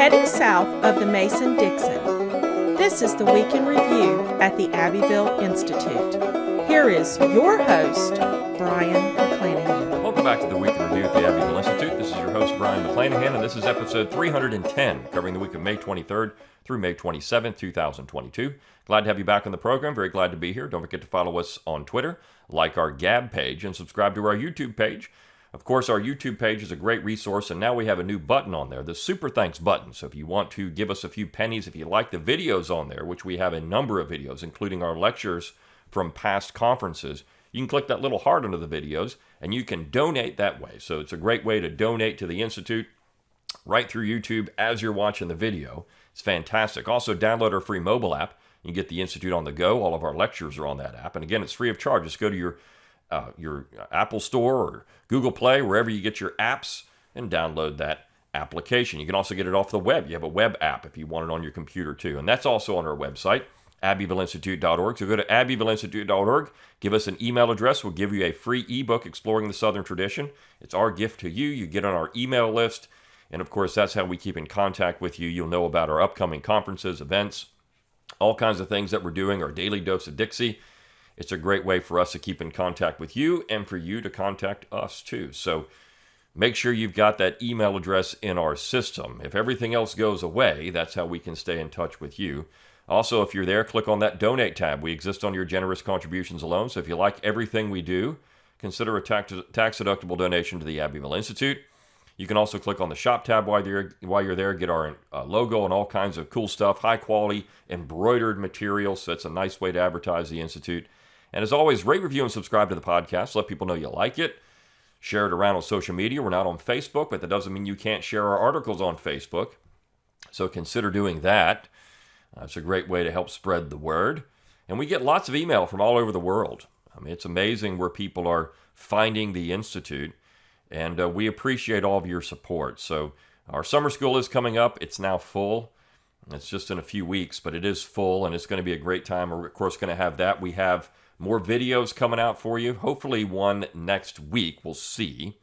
heading south of the Mason-Dixon. This is the Week in Review at the Abbeville Institute. Here is your host, Brian McClanahan. Welcome back to the Week in Review at the Abbeville Institute. This is your host, Brian McClanahan, and this is episode 310, covering the week of May 23rd through May 27th, 2022. Glad to have you back on the program. Very glad to be here. Don't forget to follow us on Twitter, like our Gab page, and subscribe to our YouTube page. Of course, our YouTube page is a great resource, and now we have a new button on there, the Super Thanks button. So if you want to give us a few pennies, if you like the videos on there, which we have a number of videos, including our lectures from past conferences, you can click that little heart under the videos, and you can donate that way. So it's a great way to donate to the Institute right through YouTube as you're watching the video. It's fantastic. Also, download our free mobile app. You can get the Institute on the go. All of our lectures are on that app. And again, it's free of charge. Just go to your Apple Store or Google Play, wherever you get your apps, and download that application. You can also get it off the web. You have a web app if you want it on your computer too. And that's also on our website, abbevilleinstitute.org. So go to abbevilleinstitute.org, give us an email address. We'll give you a free ebook, Exploring the Southern Tradition. It's our gift to you. You get on our email list. And of course, that's how we keep in contact with you. You'll know about our upcoming conferences, events, all kinds of things that we're doing, our daily dose of Dixie. It's a great way for us to keep in contact with you and for you to contact us too. So make sure you've got that email address in our system. If everything else goes away, that's how we can stay in touch with you. Also, if you're there, click on that donate tab. We exist on your generous contributions alone. So if you like everything we do, consider a tax-deductible donation to the Abbeville Institute. You can also click on the shop tab while you're there, get our logo and all kinds of cool stuff, high quality embroidered material. So it's a nice way to advertise the Institute. And as always, rate, review, and subscribe to the podcast. Let people know you like it. Share it around on social media. We're not on Facebook, but that doesn't mean you can't share our articles on Facebook. So consider doing that. It's a great way to help spread the word. And we get lots of email from all over the world. I mean, it's amazing where people are finding the Institute. And we appreciate all of your support. So our summer school is coming up. It's now full. It's just in a few weeks, but it is full, and it's going to be a great time. We're, of course, going to have that. We have more videos coming out for you. Hopefully one next week. We'll see.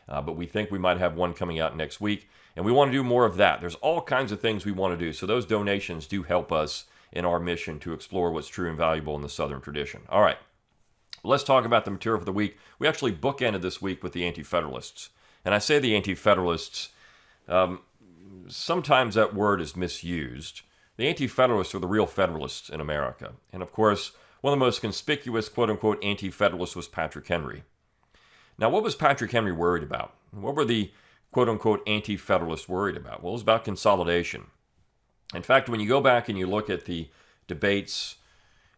But we think we might have one coming out next week. And we want to do more of that. There's all kinds of things we want to do. So those donations do help us in our mission to explore what's true and valuable in the Southern tradition. All right. Let's talk about the material for the week. We actually bookended this week with the Anti-Federalists. And I say the Anti-Federalists, sometimes that word is misused. The Anti-Federalists are the real Federalists in America. And of course, one of the most conspicuous, quote-unquote, Anti-Federalists was Patrick Henry. Now, what was Patrick Henry worried about? What were the, quote-unquote, Anti-Federalists worried about? Well, it was about consolidation. In fact, when you go back and you look at the debates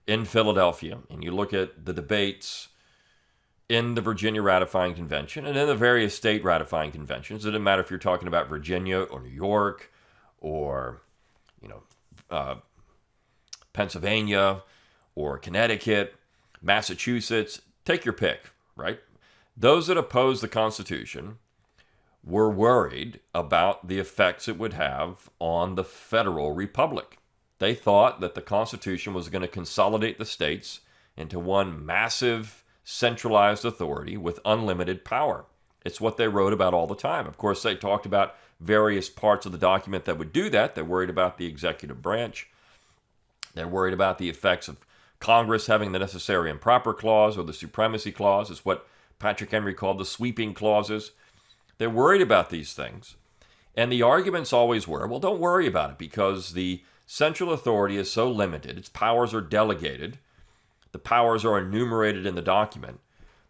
in Philadelphia, and you look at the debates in the Virginia Ratifying Convention and in the various state ratifying conventions, it doesn't matter if you're talking about Virginia or New York or, Pennsylvania or Connecticut, Massachusetts, take your pick, right? Those that opposed the Constitution were worried about the effects it would have on the federal republic. They thought that the Constitution was going to consolidate the states into one massive centralized authority with unlimited power. It's what they wrote about all the time. Of course, they talked about various parts of the document that would do that. They're worried about the executive branch. They're worried about the effects of Congress having the necessary and proper clause or the supremacy clause. It's what Patrick Henry called the sweeping clauses. They're worried about these things. And the arguments always were, well, don't worry about it because the central authority is so limited, its powers are delegated, the powers are enumerated in the document,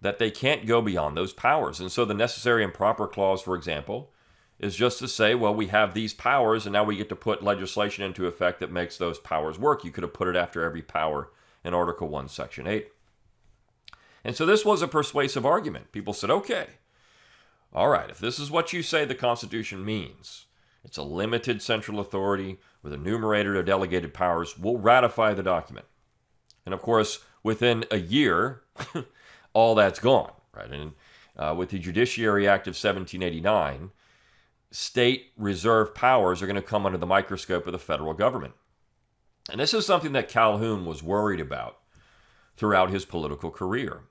that they can't go beyond those powers. And so the necessary and proper clause, for example, is just to say, well, we have these powers, and now we get to put legislation into effect that makes those powers work. You could have put it after every power in Article 1, Section 8. And so this was a persuasive argument. People said, okay, all right, if this is what you say the Constitution means, it's a limited central authority with enumerated or delegated powers, we'll ratify the document. And of course, within a year, all that's gone, right? And with the Judiciary Act of 1789, state reserve powers are going to come under the microscope of the federal government. And this is something that Calhoun was worried about throughout his political career.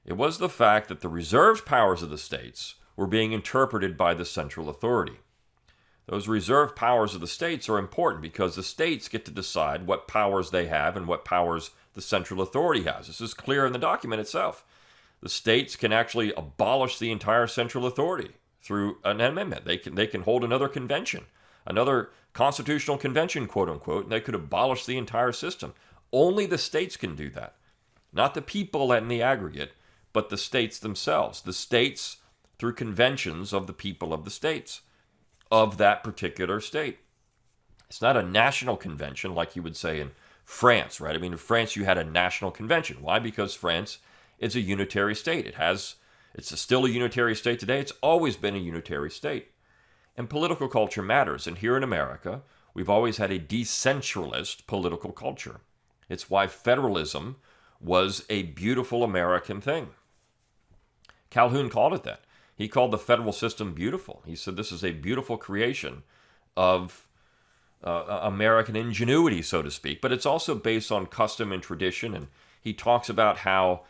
It was the fact that the reserved powers of the states were being interpreted by the central authority. Those reserve powers of the states are important because the states get to decide what powers they have and what powers the central authority has. This is clear in the document itself. The states can actually abolish the entire central authority through an amendment. They can hold another convention, another constitutional convention, quote unquote, and they could abolish the entire system. Only the states can do that. Not the people in the aggregate, but the states themselves. The states through conventions of the people of the states of that particular state. It's not a national convention like you would say in France, right? I mean, in France you had a national convention. Why? Because France is a unitary state. It's still a unitary state today. It's always been a unitary state. And political culture matters. And here in America, we've always had a decentralist political culture. It's why federalism was a beautiful American thing. Calhoun called it that. He called the federal system beautiful. He said this is a beautiful creation of American ingenuity, so to speak. But it's also based on custom and tradition. And he talks about how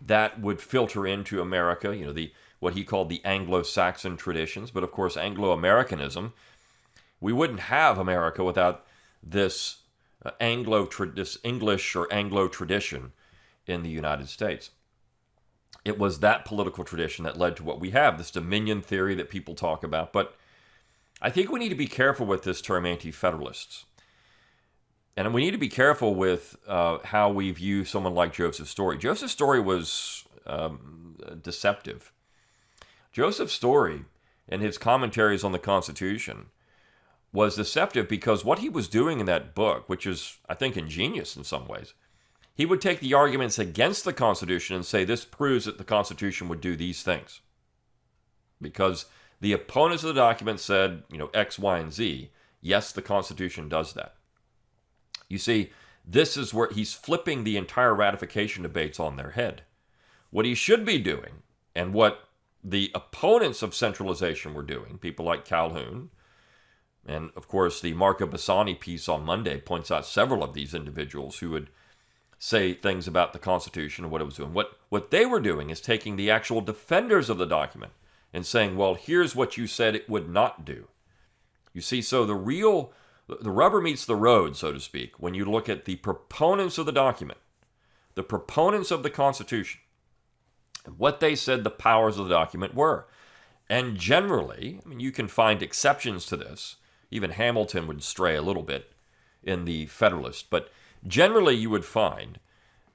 that would filter into America, what he called the Anglo-Saxon traditions. But of course, Anglo-Americanism, we wouldn't have America without this this English or Anglo tradition in the United States. It was that political tradition that led to what we have, this dominion theory that people talk about. But I think we need to be careful with this term anti-federalists. And we need to be careful with how we view someone like Joseph Story. Joseph Story was deceptive. Joseph Story, in his commentaries on the Constitution, was deceptive because what he was doing in that book, which is, I think, ingenious in some ways, he would take the arguments against the Constitution and say this proves that the Constitution would do these things. Because the opponents of the document said, X, Y, and Z. Yes, the Constitution does that. You see, this is where he's flipping the entire ratification debates on their head. What he should be doing, and what the opponents of centralization were doing, people like Calhoun, and of course the Marco Bassani piece on Monday points out several of these individuals who would say things about the Constitution and what it was doing. What they were doing is taking the actual defenders of the document and saying, well, here's what you said it would not do. You see, so the rubber meets the road, so to speak, when you look at the proponents of the document, the proponents of the Constitution, and what they said the powers of the document were. And generally, you can find exceptions to this. Even Hamilton would stray a little bit in the Federalist, but generally, you would find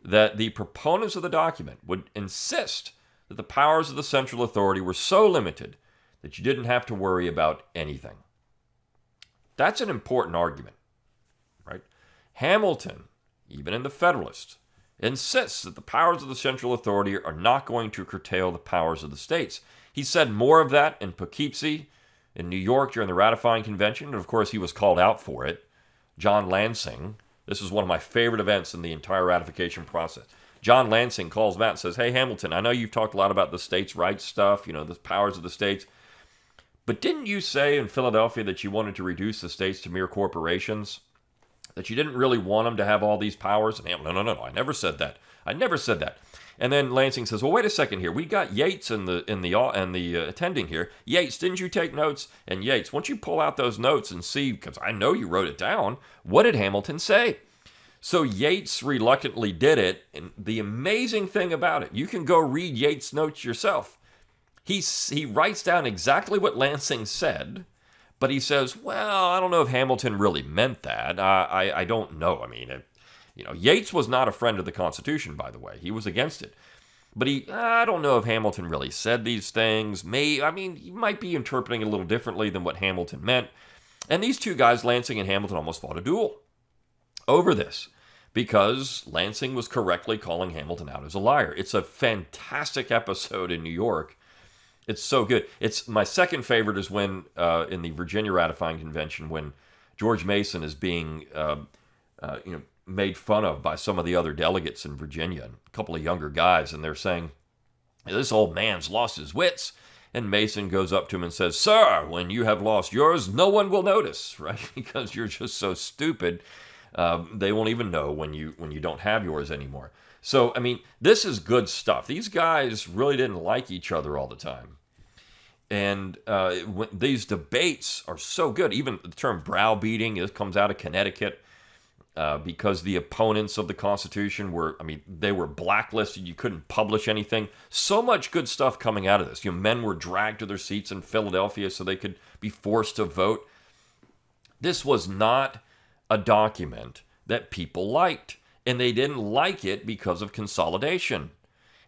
that the proponents of the document would insist that the powers of the central authority were so limited that you didn't have to worry about anything. That's an important argument, right? Hamilton, even in the Federalist, insists that the powers of the central authority are not going to curtail the powers of the states. He said more of that in Poughkeepsie, in New York during the ratifying convention, and of course he was called out for it. John Lansing, this is one of my favorite events in the entire ratification process. John Lansing calls him out and says, hey, Hamilton, I know you've talked a lot about the states' rights stuff, the powers of the states, but didn't you say in Philadelphia that you wanted to reduce the states to mere corporations? That you didn't really want them to have all these powers? And Hamilton, no, I never said that. I never said that. And then Lansing says, well, wait a second here. We got Yates in the attending here. Yates, didn't you take notes? And Yates, why don't you pull out those notes and see, because I know you wrote it down, what did Hamilton say? So Yates reluctantly did it. And the amazing thing about it, you can go read Yates' notes yourself. He writes down exactly what Lansing said, but he says, well, I don't know if Hamilton really meant that. I don't know. Yates was not a friend of the Constitution, by the way. He was against it. But I don't know if Hamilton really said these things. He might be interpreting it a little differently than what Hamilton meant. And these two guys, Lansing and Hamilton, almost fought a duel over this because Lansing was correctly calling Hamilton out as a liar. It's a fantastic episode in New York. It's so good. It's my second favorite is when in the Virginia ratifying convention when George Mason is being made fun of by some of the other delegates in Virginia, a couple of younger guys, and they're saying, this old man's lost his wits. And Mason goes up to him and says, sir, when you have lost yours, no one will notice, right? Because you're just so stupid. They won't even know when you don't have yours anymore. So, this is good stuff. These guys really didn't like each other all the time. And these debates are so good. Even the term browbeating comes out of Connecticut because the opponents of the Constitution they were blacklisted. You couldn't publish anything. So much good stuff coming out of this. Men were dragged to their seats in Philadelphia so they could be forced to vote. This was not a document that people liked, and they didn't like it because of consolidation.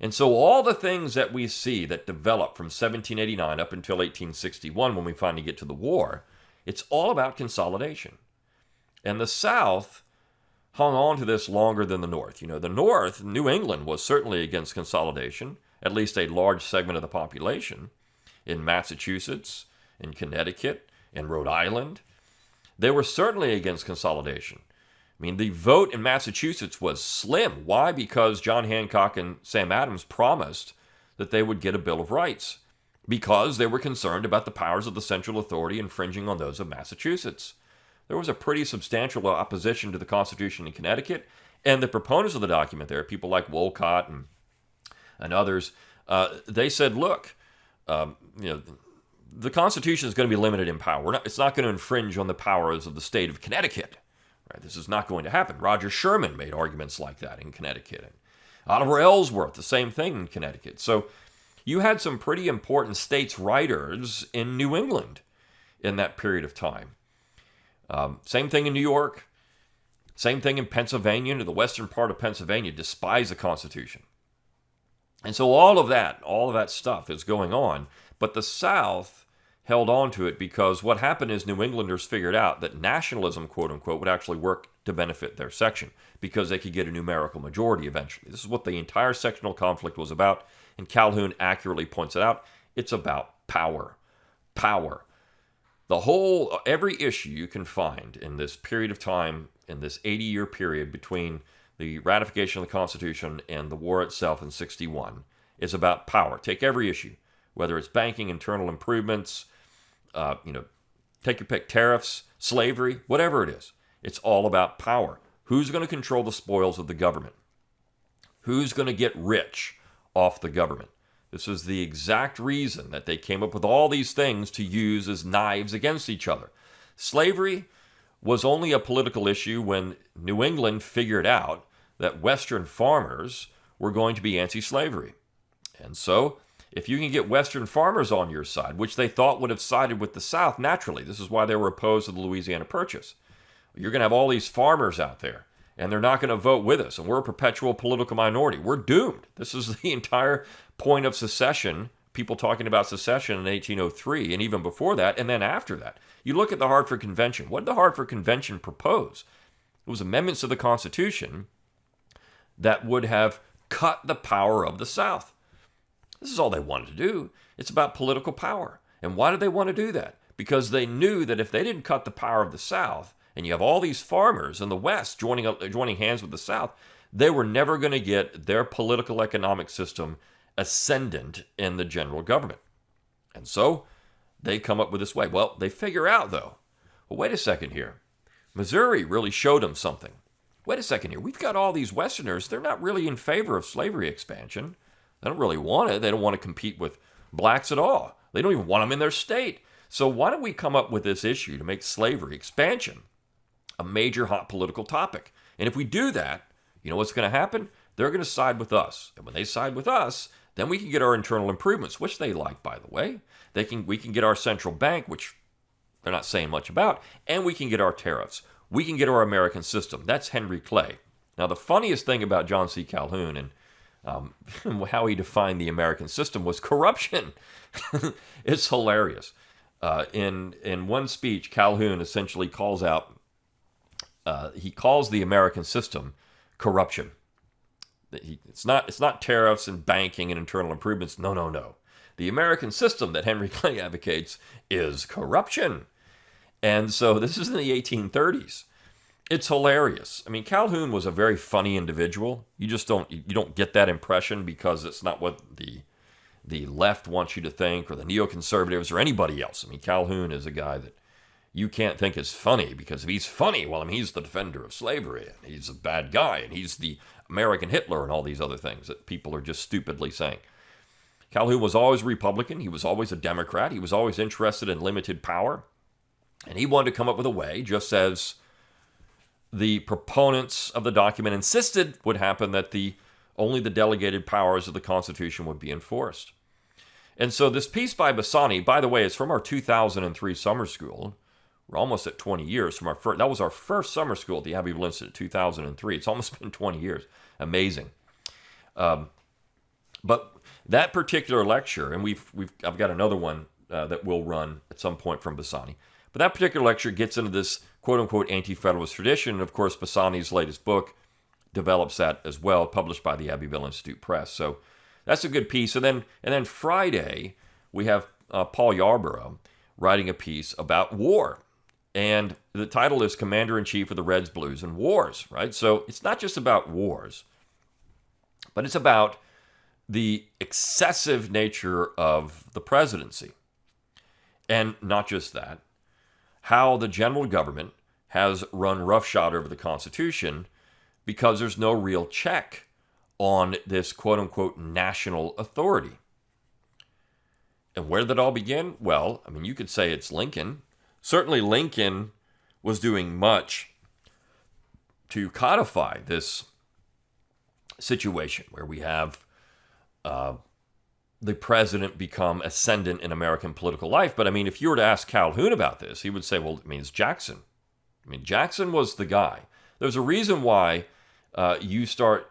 And so all the things that we see that develop from 1789 up until 1861, when we finally get to the war, it's all about consolidation. And the South hung on to this longer than the North. The North, New England, was certainly against consolidation, at least a large segment of the population. In Massachusetts, in Connecticut, in Rhode Island, they were certainly against consolidation. The vote in Massachusetts was slim. Why? Because John Hancock and Sam Adams promised that they would get a Bill of Rights because they were concerned about the powers of the central authority infringing on those of Massachusetts. There was a pretty substantial opposition to the Constitution in Connecticut, and the proponents of the document there, people like Wolcott and others, they said, look, the Constitution is going to be limited in power. It's not going to infringe on the powers of the state of Connecticut. Right? This is not going to happen. Roger Sherman made arguments like that in Connecticut. And Oliver Ellsworth, the same thing in Connecticut. So you had some pretty important states' writers in New England in that period of time. Same thing in New York. Same thing in Pennsylvania. The western part of Pennsylvania despised the Constitution. And so all of that stuff is going on. But the South held on to it because what happened is New Englanders figured out that nationalism, quote unquote, would actually work to benefit their section because they could get a numerical majority eventually. This is what the entire sectional conflict was about, and Calhoun accurately points it out. It's about power. Power. Every issue you can find in this period of time, in this 80-year period between the ratification of the Constitution and the war itself in 61, is about power. Take every issue, whether it's banking, internal improvements, take your pick, tariffs, slavery, whatever it is. It's all about power. Who's going to control the spoils of the government? Who's going to get rich off the government? This is the exact reason that they came up with all these things to use as knives against each other. Slavery was only a political issue when New England figured out that Western farmers were going to be anti-slavery. And so, if you can get Western farmers on your side, which they thought would have sided with the South naturally, this is why they were opposed to the Louisiana Purchase. You're going to have all these farmers out there, and they're not going to vote with us, and we're a perpetual political minority. We're doomed. This is the entire point of secession, people talking about secession in 1803, and even before that, and then after that. You look at the Hartford Convention. What did the Hartford Convention propose? It was amendments to the Constitution that would have cut the power of the South. This is all they wanted to do. It's about political power. And why did they want to do that? Because they knew that if they didn't cut the power of the South, and you have all these farmers in the West joining hands with the South, they were never going to get their political economic system ascendant in the general government. And so they come up with this way. Well, they figure out, though, well, wait a second here. Missouri really showed them something. Wait a second here. We've got all these Westerners. They're not really in favor of slavery expansion. They don't really want it. They don't want to compete with blacks at all. They don't even want them in their state. So why don't we come up with this issue to make slavery expansion a major hot political topic? And if we do that, you know what's going to happen? They're going to side with us. And when they side with us, then we can get our internal improvements, which they like, by the way. We can get our central bank, which they're not saying much about, and we can get our tariffs. We can get our American system. That's Henry Clay. Now, the funniest thing about John C. Calhoun and how he defined the American system was corruption. It's hilarious. In one speech, Calhoun essentially calls the American system corruption. It's not tariffs and banking and internal improvements. No. The American system that Henry Clay advocates is corruption. And so this is in the 1830s. It's hilarious. I mean, Calhoun was a very funny individual. You don't get that impression because it's not what the left wants you to think, or the neoconservatives, or anybody else. I mean, Calhoun is a guy that you can't think is funny, because if he's funny, well, I mean, he's the defender of slavery, and he's a bad guy, and he's the American Hitler, and all these other things that people are just stupidly saying. Calhoun was always a Republican. He was always a Democrat. He was always interested in limited power. And he wanted to come up with a way, just as the proponents of the document insisted would happen, that only the delegated powers of the Constitution would be enforced. And so this piece by Bassani, by the way, is from our 2003 summer school. We're almost at 20 years from that was our first summer school at the Abbeville Institute, 2003. It's almost been 20 years. Amazing. But that particular lecture, and I've got another one that we'll run at some point from Bassani. But that particular lecture gets into this quote-unquote anti-federalist tradition. And of course, Bassani's latest book develops that as well, published by the Abbeville Institute Press. So that's a good piece. And then Friday, we have Paul Yarborough writing a piece about war. And the title is Commander-in-Chief of the Reds, Blues, and Wars, right? So it's not just about wars, but it's about the excessive nature of the presidency. And not just that, how the general government has run roughshod over the Constitution because there's no real check on this quote-unquote national authority. And where did it all begin? Well, I mean, you could say it's Lincoln. Certainly Lincoln was doing much to codify this situation where we have the president become ascendant in American political life. But I mean, if you were to ask Calhoun about this, he would say, well, I mean, it's Jackson. I mean, Jackson was the guy. There's a reason why you start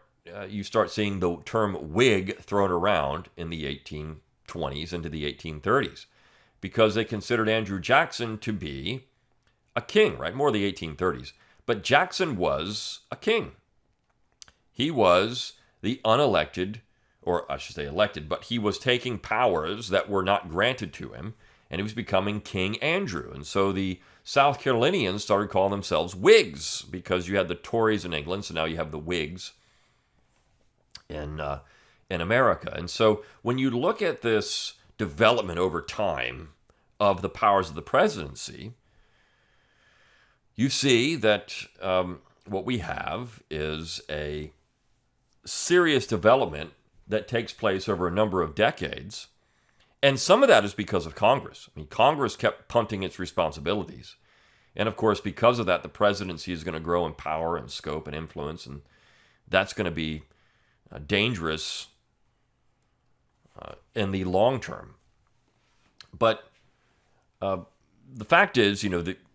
seeing the term Whig thrown around in the 1820s into the 1830s, because they considered Andrew Jackson to be a king, right? More the 1830s. But Jackson was a king. He was the unelected, or I should say elected, but he was taking powers that were not granted to him, and he was becoming King Andrew. And so the South Carolinians started calling themselves Whigs, because you had the Tories in England, so now you have the Whigs in America. And so when you look at this development over time of the powers of the presidency, you see that what we have is a serious development that takes place over a number of decades. And some of that is because of Congress. I mean, Congress kept punting its responsibilities. And of course, because of that, the presidency is going to grow in power and scope and influence. And that's going to be dangerous in the long term. But the fact is,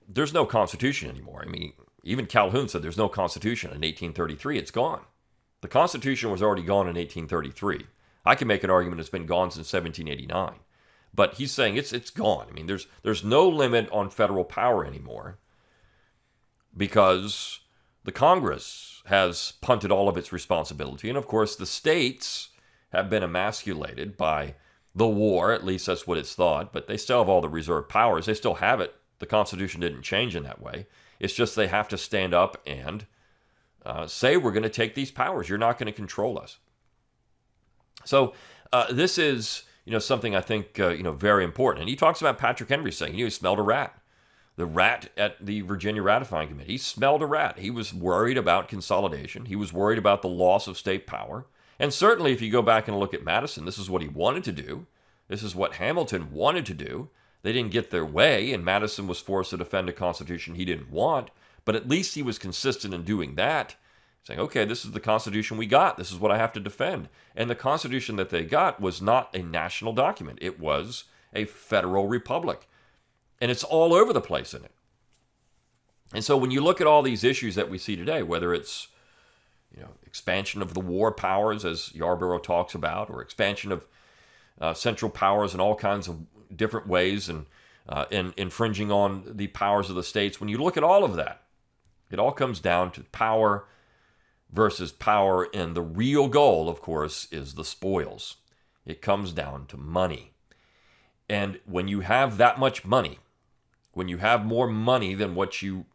there's no Constitution anymore. I mean, even Calhoun said there's no Constitution in 1833. It's gone. The Constitution was already gone in 1833. I can make an argument it's been gone since 1789. But he's saying it's gone. I mean, there's no limit on federal power anymore because the Congress has punted all of its responsibility. And of course, the states have been emasculated by the war. At least that's what it's thought. But they still have all the reserve powers. They still have it. The Constitution didn't change in that way. It's just they have to stand up and say, we're going to take these powers. You're not going to control us. So this is, something I think, very important. And he talks about Patrick Henry saying, he smelled a rat. The rat at the Virginia Ratifying Committee, he smelled a rat. He was worried about consolidation. He was worried about the loss of state power. And certainly if you go back and look at Madison, this is what he wanted to do. This is what Hamilton wanted to do. They didn't get their way, and Madison was forced to defend a constitution he didn't want. But at least he was consistent in doing that, saying, okay, this is the Constitution we got. This is what I have to defend. And the Constitution that they got was not a national document. It was a federal republic. And it's all over the place in it. And so when you look at all these issues that we see today, whether it's expansion of the war powers, as Yarborough talks about, or expansion of central powers in all kinds of different ways, and infringing on the powers of the states, when you look at all of that, it all comes down to power versus power, and the real goal, of course, is the spoils. It comes down to money. And when you have that much money, when you have more money than what you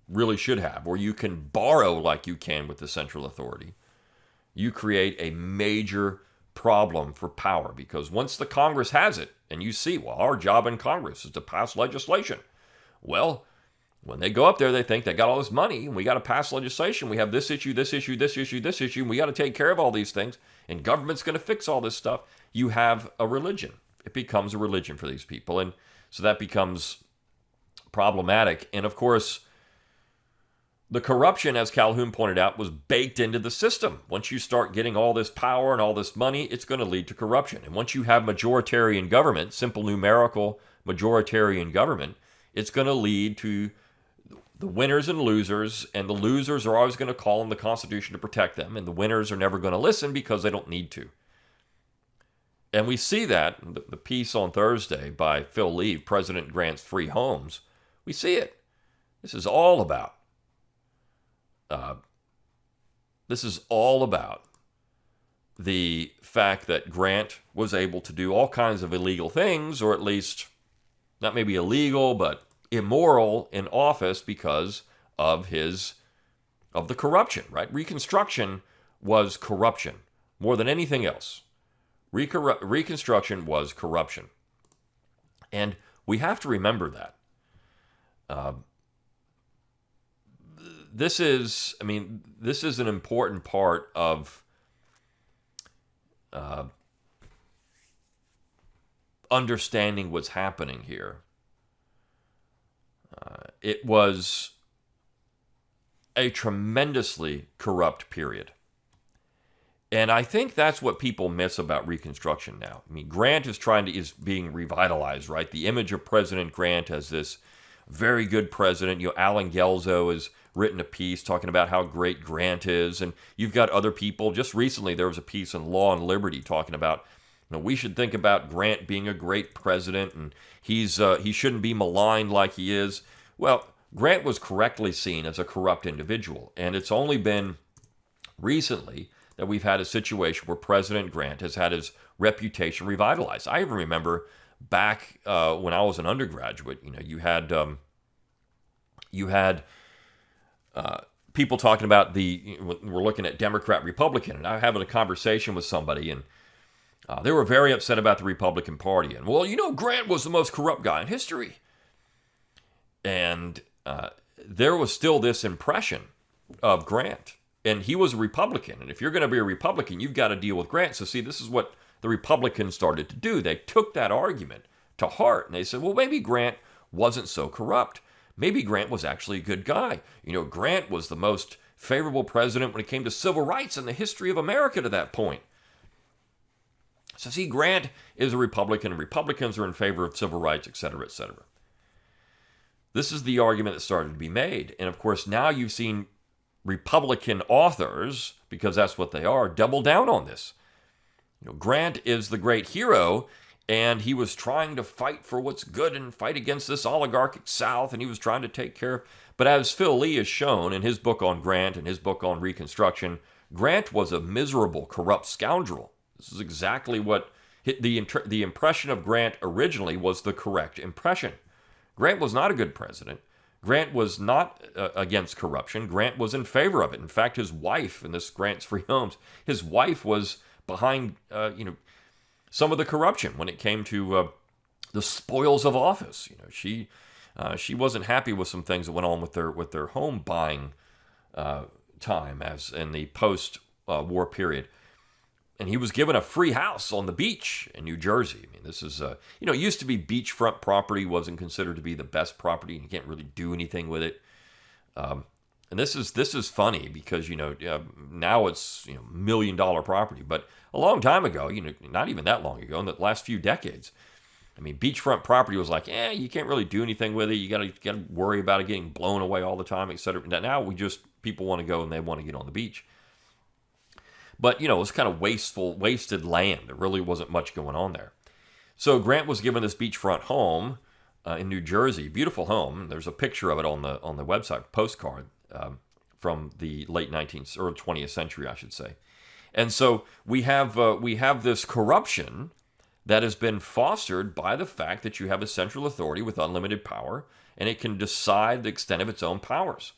really should have, or you can borrow like you can with the central authority, you create a major problem for power, because once the Congress has it, and you see, well, our job in Congress is to pass legislation. Well, when they go up there, they think they got all this money, and we got to pass legislation. We have this issue, this issue, this issue, this issue, and we got to take care of all these things, and government's going to fix all this stuff. you have a religion. It becomes a religion for these people. And so that becomes problematic. And of course, the corruption, as Calhoun pointed out, was baked into the system. Once you start getting all this power and all this money, it's going to lead to corruption. And once you have majoritarian government, simple numerical majoritarian government, it's going to lead to the winners and losers, and the losers are always going to call on the Constitution to protect them, and the winners are never going to listen because they don't need to. And we see that, the piece on Thursday by Phil Leave, President Grant's Free Homes, we see it. This is all about the fact that Grant was able to do all kinds of illegal things, or at least not maybe illegal, but immoral in office because of the corruption, right? Reconstruction was corruption more than anything else. Reconstruction was corruption. And we have to remember that. This is an important part of understanding what's happening here. It was a tremendously corrupt period. And I think that's what people miss about Reconstruction now. I mean, Grant is being revitalized, right? The image of President Grant as this very good president. Alan Gelzo has written a piece talking about how great Grant is. And you've got other people. Just recently, there was a piece in Law and Liberty talking about, we should think about Grant being a great president, and he shouldn't be maligned like he is. Well, Grant was correctly seen as a corrupt individual, and it's only been recently that we've had a situation where President Grant has had his reputation revitalized. I even remember back when I was an undergraduate, you had people talking about we're looking at Democrat, Republican, and I was having a conversation with somebody, and they were very upset about the Republican Party. And, Grant was the most corrupt guy in history. And there was still this impression of Grant. And he was a Republican. And if you're going to be a Republican, you've got to deal with Grant. So, see, this is what the Republicans started to do. They took that argument to heart. And they said, well, maybe Grant wasn't so corrupt. Maybe Grant was actually a good guy. Grant was the most favorable president when it came to civil rights in the history of America to that point. So, see, Grant is a Republican, and Republicans are in favor of civil rights, et cetera, et cetera. This is the argument that started to be made. And, of course, now you've seen Republican authors, because that's what they are, double down on this. Grant is the great hero, and he was trying to fight for what's good and fight against this oligarchic South, and he was trying to take care of... But as Phil Lee has shown in his book on Grant and his book on Reconstruction, Grant was a miserable, corrupt scoundrel. This is exactly what the impression of Grant originally was, the correct impression. Grant was not a good president. Grant was not against corruption. Grant was in favor of it. In fact, his wife, in this Grant's Free Homes, his wife was behind, some of the corruption when it came to the spoils of office. She wasn't happy with some things that went on with their home buying time as in the post-war period. And he was given a free house on the beach in New Jersey. I mean, this is, it used to be beachfront property wasn't considered to be the best property, and you can't really do anything with it. And this is funny because, now it's, $1 million property. But a long time ago, not even that long ago, in the last few decades, I mean, beachfront property was like, you can't really do anything with it. You got to worry about it getting blown away all the time, et cetera. Now people want to go and they want to get on the beach. But, it was kind of wasted land. There really wasn't much going on there. So Grant was given this beachfront home in New Jersey, beautiful home. There's a picture of it on the website, postcard from the late 19th or 20th century, I should say. And so we have this corruption that has been fostered by the fact that you have a central authority with unlimited power, and it can decide the extent of its own powers.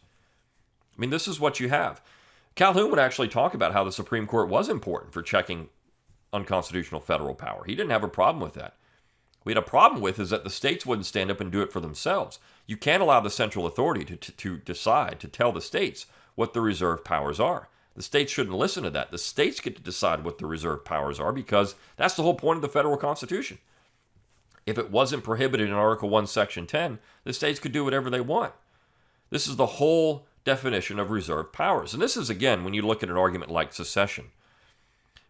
I mean, this is what you have. Calhoun would actually talk about how the Supreme Court was important for checking unconstitutional federal power. He didn't have a problem with that. What he had a problem with is that the states wouldn't stand up and do it for themselves. You can't allow the central authority to decide, to tell the states what the reserve powers are. The states shouldn't listen to that. The states get to decide what the reserve powers are because that's the whole point of the federal Constitution. If it wasn't prohibited in Article 1, Section 10, the states could do whatever they want. This is the whole definition of reserve powers. And this is, again, when you look at an argument like secession.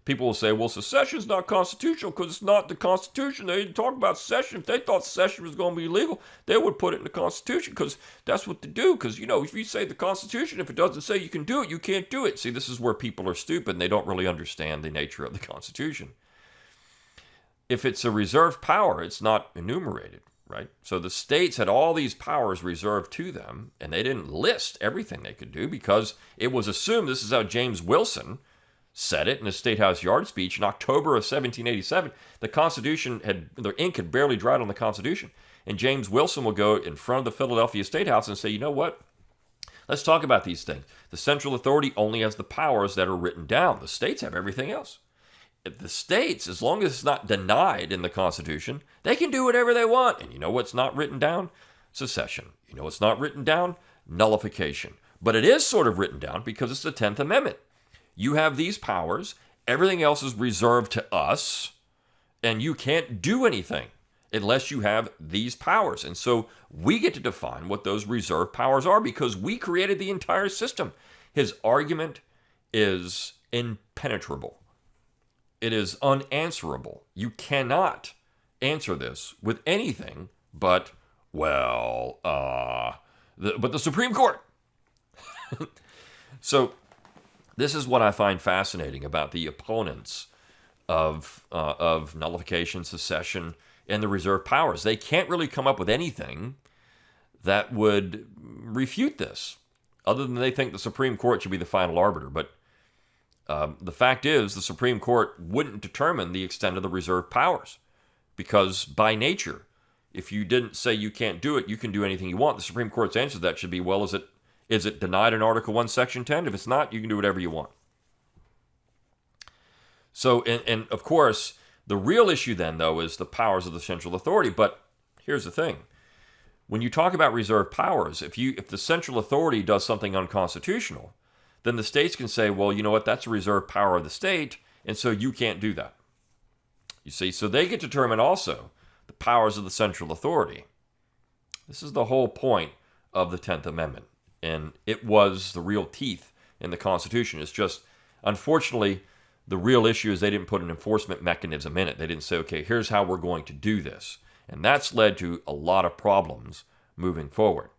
People will say, well, secession is not constitutional because it's not the Constitution. They didn't talk about secession. If they thought secession was going to be illegal, they would put it in the Constitution because that's what they do. Because, if you say the Constitution, if it doesn't say you can do it, you can't do it. See, this is where people are stupid and they don't really understand the nature of the Constitution. If it's a reserved power, it's not enumerated, right? So the states had all these powers reserved to them, and they didn't list everything they could do because it was assumed, this is how James Wilson said it in his State House Yard speech in October of 1787. The Constitution the ink had barely dried on the Constitution. And James Wilson will go in front of the Philadelphia State House and say, you know what? Let's talk about these things. The central authority only has the powers that are written down. The states have everything else. If the states, as long as it's not denied in the Constitution, they can do whatever they want. And you know what's not written down? Secession. You know what's not written down? Nullification. But it is sort of written down because it's the 10th Amendment. You have these powers, everything else is reserved to us, and you can't do anything unless you have these powers. And so we get to define what those reserved powers are because we created the entire system. His argument is impenetrable. It is unanswerable. You cannot answer this with anything but, the Supreme Court. So this is what I find fascinating about the opponents of nullification, secession, and the reserve powers. They can't really come up with anything that would refute this, other than they think the Supreme Court should be the final arbiter. But the fact is, the Supreme Court wouldn't determine the extent of the reserve powers, because by nature, if you didn't say you can't do it, you can do anything you want. The Supreme Court's answer to that should be, well, is it denied in Article 1, Section 10? If it's not, you can do whatever you want. So, and of course, the real issue then, though, is the powers of the central authority. But here's the thing. When you talk about reserved powers, if the central authority does something unconstitutional, then the states can say, well, you know what, that's a reserved power of the state, and so you can't do that. You see, so they get to determine also the powers of the central authority. This is the whole point of the 10th Amendment. And it was the real teeth in the Constitution. It's just, unfortunately, the real issue is they didn't put an enforcement mechanism in it. They didn't say, okay, here's how we're going to do this. And that's led to a lot of problems moving forward.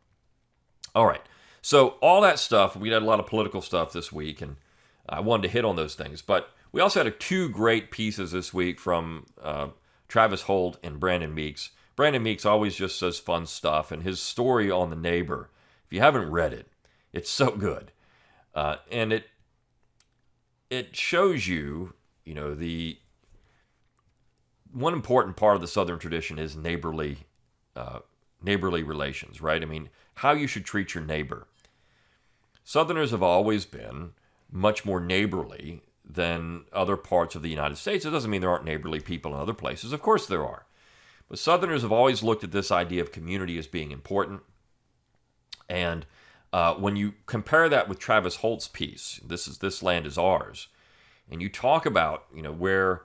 All right. So all that stuff, we had a lot of political stuff this week, and I wanted to hit on those things. But we also had two great pieces this week from Travis Holt and Brandon Meeks. Brandon Meeks always just says fun stuff, and his story on The Neighbor, if you haven't read it, it's so good. And it shows you, the one important part of the Southern tradition is neighborly relations, right? I mean, how you should treat your neighbor. Southerners have always been much more neighborly than other parts of the United States. It doesn't mean there aren't neighborly people in other places. Of course there are. But Southerners have always looked at this idea of community as being important. And when you compare that with Travis Holt's piece, this land is ours, and you talk about, where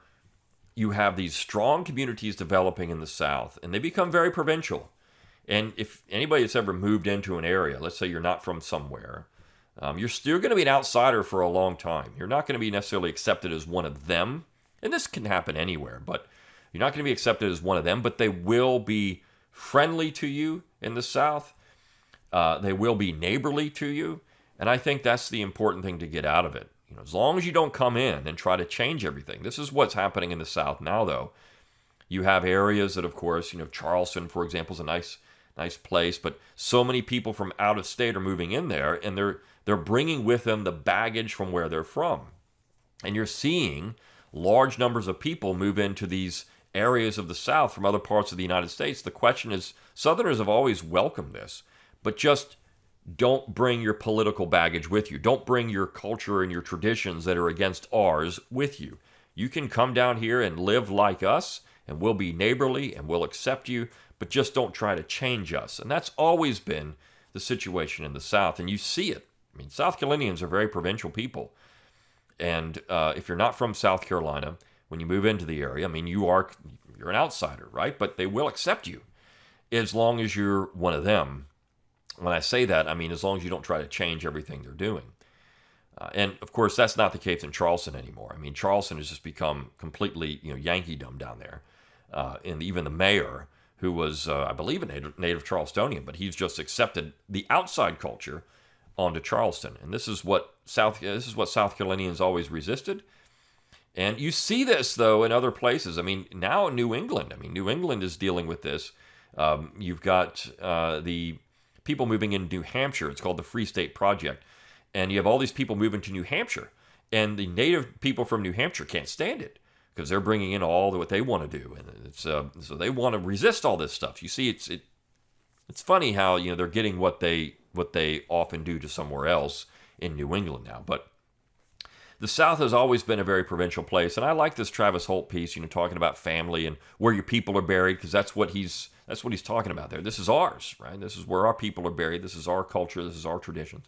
you have these strong communities developing in the South, and they become very provincial. And if anybody that's ever moved into an area, let's say you're not from somewhere, you're still going to be an outsider for a long time. You're not going to be necessarily accepted as one of them. And this can happen anywhere, but you're not going to be accepted as one of them, but they will be friendly to you in the South. They will be neighborly to you. And I think that's the important thing to get out of it. As long as you don't come in and try to change everything. This is what's happening in the South now, though. You have areas that, of course, Charleston, for example, is a nice place, but so many people from out of state are moving in there, and they're bringing with them the baggage from where they're from. And you're seeing large numbers of people move into these areas of the South from other parts of the United States. The question is, Southerners have always welcomed this, but just don't bring your political baggage with you. Don't bring your culture and your traditions that are against ours with you. You can come down here and live like us, and we'll be neighborly, and we'll accept you, but just don't try to change us. And that's always been the situation in the South, and you see it. I mean, South Carolinians are very provincial people. And if you're not from South Carolina, when you move into the area, I mean, you're an outsider, right? But they will accept you as long as you're one of them. When I say that, I mean, as long as you don't try to change everything they're doing. And of course, that's not the case in Charleston anymore. I mean, Charleston has just become completely, Yankee-dom down there. And even the mayor, who was, I believe, a native Charlestonian, but he's just accepted the outside culture onto Charleston. And this is what South Carolinians always resisted. And you see this, though, in other places. I mean, now in New England. I mean, New England is dealing with this. You've got the people moving in New Hampshire. It's called the Free State Project. And you have all these people moving to New Hampshire. And the native people from New Hampshire can't stand it because they're bringing in all what they want to do. And it's so they want to resist all this stuff. You see, it's funny how, they're getting what they often do to somewhere else in New England now. But the South has always been a very provincial place. And I like this Travis Holt piece, talking about family and where your people are buried, because that's what he's talking about there. This is ours, right? This is where our people are buried. This is our culture. This is our traditions.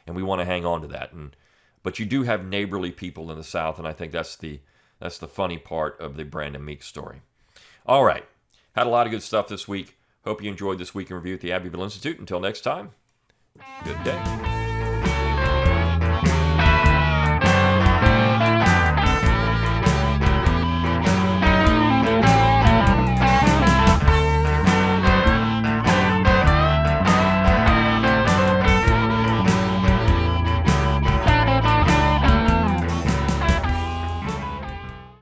And we want to hang on to that. But you do have neighborly people in the South, and I think that's the funny part of the Brandon Meeks story. All right. Had a lot of good stuff this week. Hope you enjoyed this week in review at the Abbeville Institute. Until next time, good day.